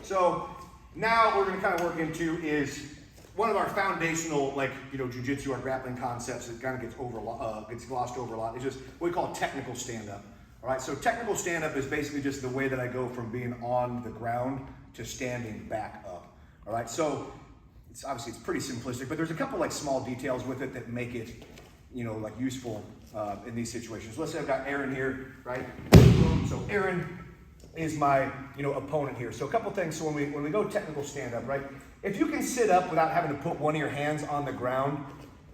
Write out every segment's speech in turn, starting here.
So now what we're going to kind of work into is one of our foundational, like, jiu-jitsu or grappling concepts that kind of gets glossed over a lot. Is just what we call technical stand-up. All right, so technical stand-up is basically just the way that I go from being on the ground to standing back up. All right, so obviously it's pretty simplistic, but there's a couple like small details with it that make it, like useful in these situations. So let's say I've got Aaron here, right? So Aaron is my, opponent here. So a couple things. So when we go technical stand-up, right? If you can sit up without having to put one of your hands on the ground,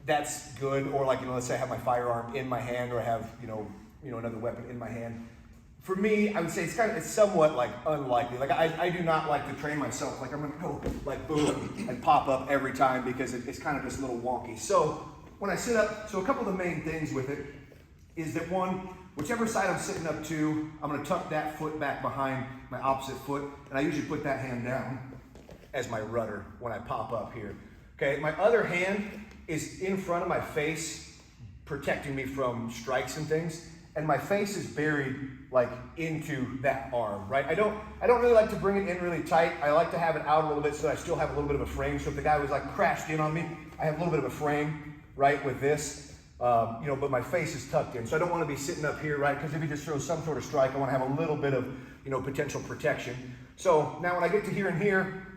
that's good. Or like, let's say I have my firearm in my hand, or I have, another weapon in my hand. For me, I would say it's somewhat like unlikely. Like I do not like to train myself. Like I'm gonna go like boom and pop up every time because it's kind of just a little wonky. So when I sit up, so a couple of the main things with it is that one, whichever side I'm sitting up to, I'm gonna tuck that foot back behind my opposite foot, and I usually put that hand down as my rudder when I pop up here. Okay, my other hand is in front of my face, protecting me from strikes and things. And my face is buried like into that arm, right? I don't really like to bring it in really tight. I like to have it out a little bit so that I still have a little bit of a frame. So if the guy was like crashed in on me, I have a little bit of a frame, right, with this. But my face is tucked in. So I don't want to be sitting up here, right? Because if he just throws some sort of strike, I want to have a little bit of, potential protection. So now when I get to here and here,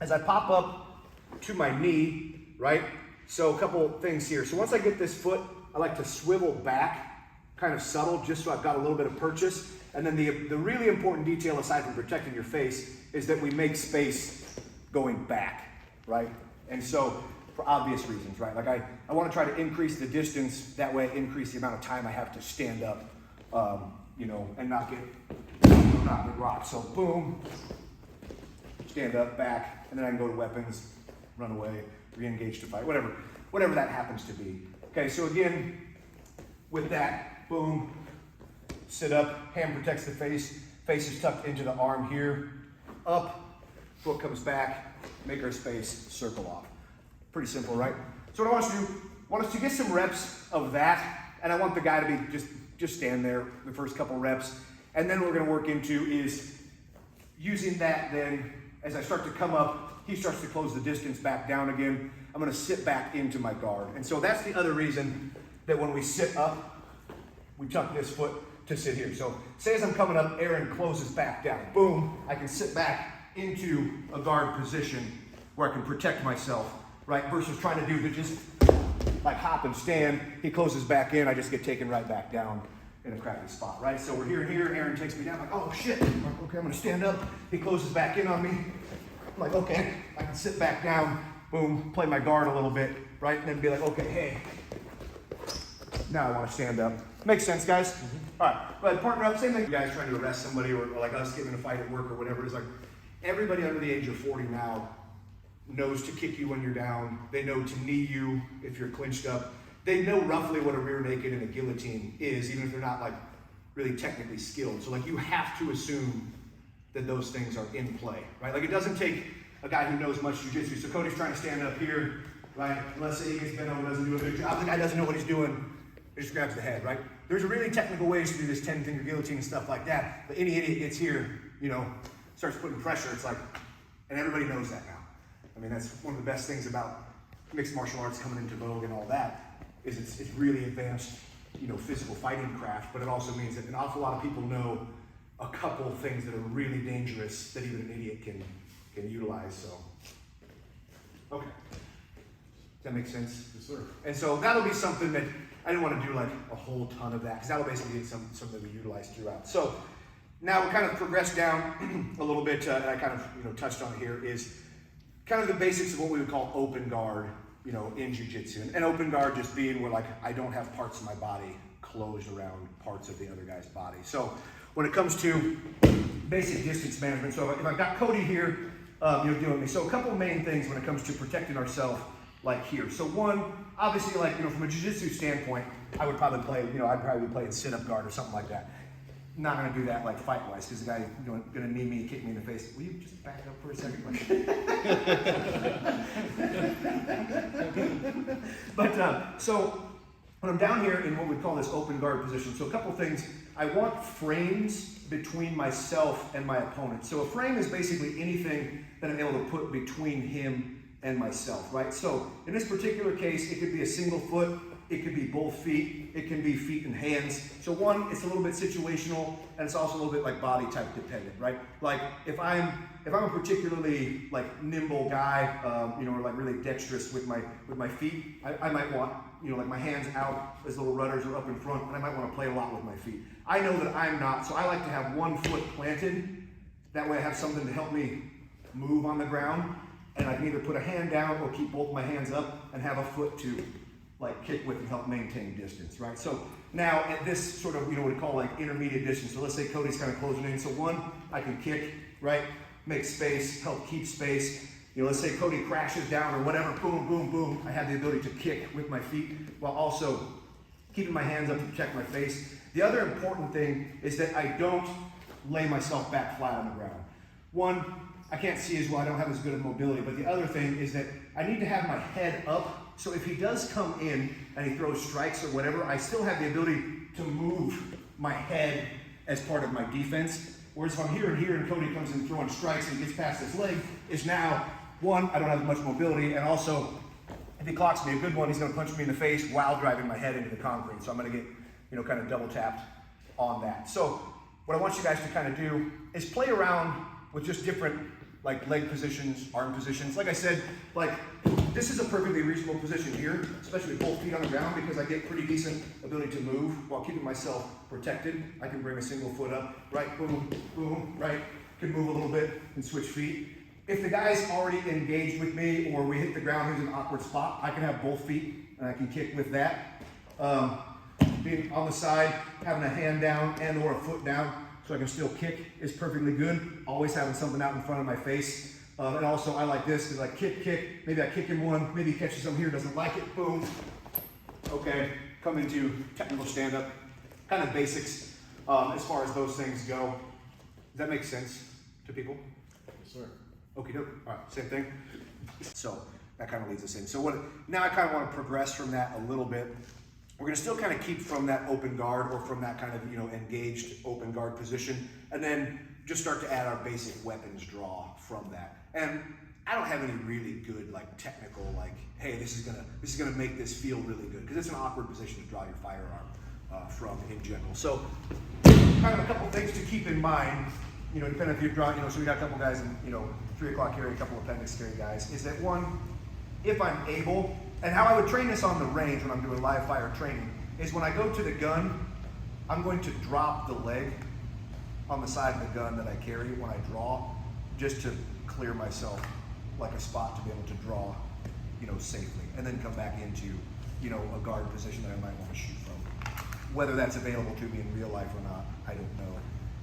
as I pop up to my knee, right? So a couple things here. So once I get this foot, I like to swivel back, kind of subtle, just so I've got a little bit of purchase. And then the really important detail, aside from protecting your face, is that we make space going back, right? And so, for obvious reasons, right? Like I want to try to increase the distance, that way increase the amount of time I have to stand up, and not get rocked. So boom, stand up, back, and then I can go to weapons, run away, re-engage to fight, whatever that happens to be. Okay, so again, with that, boom, sit up, hand protects the face is tucked into the arm here, up, foot comes back, make our space, circle off. Pretty simple, right? So what I want us to do, I want us to get some reps of that, and I want the guy to be just stand there the first couple reps, and then what we're gonna work into is using that then, as I start to come up, he starts to close the distance back down again, I'm gonna sit back into my guard. And so that's the other reason that when we sit up, we tuck this foot to sit here. So say as I'm coming up, Aaron closes back down. Boom, I can sit back into a guard position where I can protect myself, right? Versus trying to do the just like hop and stand. He closes back in, I just get taken right back down in a crappy spot, right? So we're here and here, Aaron takes me down, like, oh shit, okay, I'm gonna stand up. He closes back in on me. I'm like, okay, I can sit back down, boom, play my guard a little bit, right? And then be like, okay, hey, now I want to stand up. Makes sense, guys? Mm-hmm. All right, but partner up, same thing. You guys trying to arrest somebody, or like us getting in a fight at work or whatever. It's like everybody under the age of 40 now knows to kick you when you're down. They know to knee you if you're clinched up. They know roughly what a rear naked and a guillotine is, even if they're not like really technically skilled. So like you have to assume that those things are in play, right? Like it doesn't take a guy who knows much jiu-jitsu. So Cody's trying to stand up here, right? Let's say he gets bent over, doesn't do a good job. The guy doesn't know what he's doing. He just grabs the head, right? There's really technical ways to do this 10-finger guillotine and stuff like that. But any idiot gets here, starts putting pressure. It's like, and everybody knows that now. I mean, that's one of the best things about mixed martial arts coming into vogue and all that, is it's really advanced, physical fighting craft. But it also means that an awful lot of people know a couple of things that are really dangerous that even an idiot can utilize. So, okay. Does that make sense? Yes, sir. And so that'll be something that I didn't want to do like a whole ton of that, because that'll basically be something that we utilize throughout. So now we kind of progressed down a little bit, and I kind of touched on here, is kind of the basics of what we would call open guard, in jiu-jitsu. And open guard just being where like I don't have parts of my body closed around parts of the other guy's body. So when it comes to basic distance management, so if I've got Cody here, doing me. So a couple of main things when it comes to protecting ourselves, like here. So one, obviously, like, from a jiu-jitsu standpoint, I would probably play, I'd probably be playing sit-up guard or something like that. Not gonna do that like fight-wise, because the guy gonna knee me, kick me in the face. Will you just back up for a second? But so when I'm down here in what we call this open guard position, so a couple things I want frames between myself and my opponent. So a frame is basically anything that I'm able to put between him and myself, right? So in this particular case, it could be a single foot, it could be both feet, it can be feet and hands. So one, it's a little bit situational, and it's also a little bit like body type dependent, right? Like if I'm a particularly like nimble guy, or like really dexterous with my feet, I might want, like my hands out as little rudders or up in front, and I might want to play a lot with my feet. I know that I'm not, so I like to have one foot planted. That way I have something to help me move on the ground, and I can either put a hand down or keep both my hands up and have a foot to like kick with and help maintain distance, right? So now at this sort of, what we call like intermediate distance. So let's say Cody's kind of closing in. So one, I can kick, right? Make space, help keep space. Let's say Cody crashes down or whatever, boom, boom, boom. I have the ability to kick with my feet while also keeping my hands up to protect my face. The other important thing is that I don't lay myself back flat on the ground. One, I can't see as well, I don't have as good of mobility, but the other thing is that I need to have my head up, so if he does come in and he throws strikes or whatever, I still have the ability to move my head as part of my defense. Whereas if I'm here and Cody comes in throwing strikes and gets past his leg, is now, one, I don't have much mobility, and also, if he clocks me a good one, he's gonna punch me in the face while driving my head into the concrete. So I'm gonna get, kind of double tapped on that. So what I want you guys to kind of do is play around with just different like leg positions, arm positions. Like I said, like this is a perfectly reasonable position here, especially with both feet on the ground, because I get pretty decent ability to move while keeping myself protected. I can bring a single foot up, right, boom, boom, right, can move a little bit and switch feet. If the guy's already engaged with me or we hit the ground, here's an awkward spot, I can have both feet and I can kick with that. Being on the side, having a hand down and or a foot down, so I can still kick is perfectly good. Always having something out in front of my face. And also I like this because I kick, maybe I kick him one, maybe he catches something here, doesn't like it, boom. Okay, come into technical stand-up. Kind of basics as far as those things go. Does that make sense to people? Yes, sir. Okie doke, all right, same thing. So that kind of leads us in. So now I kind of want to progress from that a little bit. We're going to still kind of keep from that open guard or from that kind of, engaged open guard position, and then just start to add our basic weapons draw from that. And I don't have any really good like technical like, hey, this is gonna make this feel really good, because it's an awkward position to draw your firearm from in general. So kind of a couple things to keep in mind, depending if you're drawing, so we got a couple guys in, 3 o'clock carry, a couple appendix carry guys, is that one, if I'm able, and how I would train this on the range when I'm doing live fire training, is when I go to the gun, I'm going to drop the leg on the side of the gun that I carry when I draw, just to clear myself like a spot to be able to draw, safely, and then come back into, a guard position that I might want to shoot from. Whether that's available to me in real life or not, I don't know.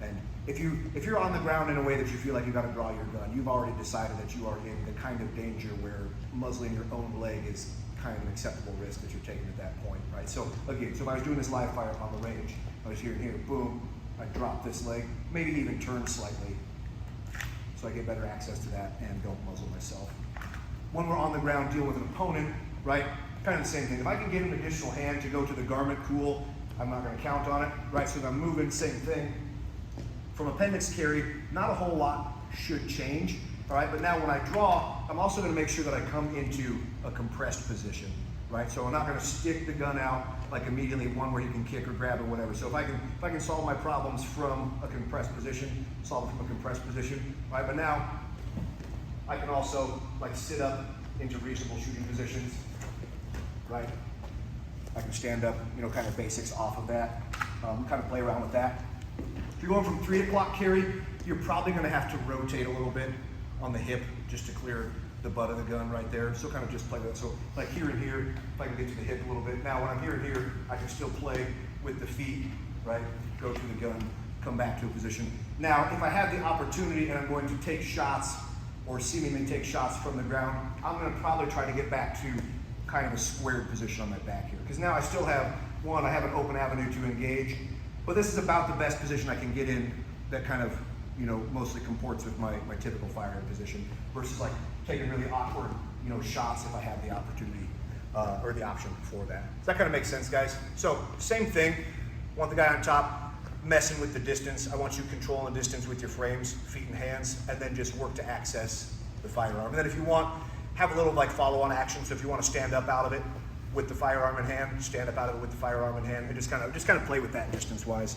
And if you're on the ground in a way that you feel like you got to draw your gun, you've already decided that you are in the kind of danger where muzzling your own leg is kind of an acceptable risk that you're taking at that point, right? So again, so if I was doing this live fire on the range, I was here and here, boom, I drop this leg, maybe even turn slightly, so I get better access to that and don't muzzle myself. When we're on the ground dealing with an opponent, right, kind of the same thing. If I can get an additional hand to go to the garment, cool, I'm not going to count on it, right? So if I'm moving, same thing. From appendix carry, not a whole lot should change, all right? But now when I draw, I'm also going to make sure that I come into a compressed position, right? So I'm not going to stick the gun out like immediately, one where you can kick or grab or whatever. So if I can solve my problems from a compressed position, solve it from a compressed position, right? But now I can also like sit up into reasonable shooting positions, right? I can stand up, kind of basics off of that, kind of play around with that. If you're going from 3 o'clock carry, you're probably going to have to rotate a little bit on the hip just to clear the butt of the gun right there. So kind of just play with it. So like here and here, if I can get to the hip a little bit. Now when I'm here and here, I can still play with the feet, right? Go through the gun, come back to a position. Now, if I have the opportunity and I'm going to take shots or seemingly take shots from the ground, I'm going to probably try to get back to kind of a squared position on my back here. Because now I still have, one, I have an open avenue to engage, but this is about the best position I can get in that kind of, mostly comports with my typical firing position versus like taking really awkward, shots if I have the opportunity or the option for that. Does that kind of make sense, guys? So same thing, want the guy on top, messing with the distance. I want you controlling the distance with your frames, feet and hands, and then just work to access the firearm. And then if you want, have a little like follow-on action. So if you want to stand up out of it with the firearm in hand, stand up out of it with the firearm in hand, and just kind of play with that distance-wise.